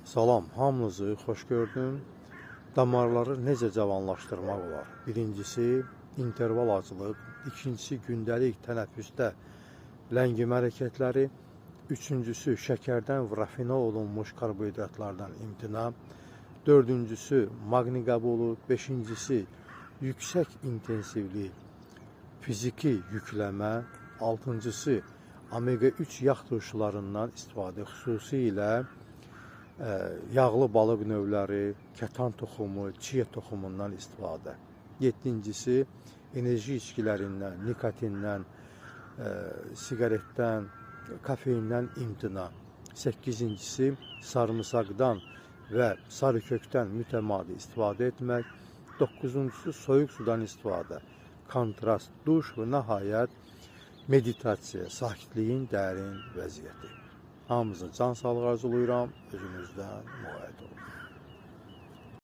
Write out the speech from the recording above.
Salam, hamınızı xoş gördüm. Damarları necə cavanlaşdırmaq olar? Birincisi, interval açılıb. İkincisi, gündəlik tənəffüsdə ləngimə hərəkətləri. Üçüncüsü, şəkərdən və rafinə olunmuş karbohidratlardan imtina. Dördüncüsü, maqni qəbulu. Beşincisi, yüksək intensivli fiziki yükləmə. Altıncısı, omega-3 yağ turşularından istifadə, xüsusilə yağlı balıq növləri, kətan toxumu, çiya toxumundan istifadə. Yedincisi, enerji içkilərindən, nikotindən, siqaretdən, kafeindən imtina. Səkizincisi, sarımsaqdan və sarıkökdən mütəmadi istifadə etmək. Doqquzuncusu, soyuq sudan istifadə, kontrast, duş və nəhayət meditasiya, sakitliyin dərin vəziyyəti. Hamınıza can sağlığı arzulayıram, özünüzdən müğayət olun.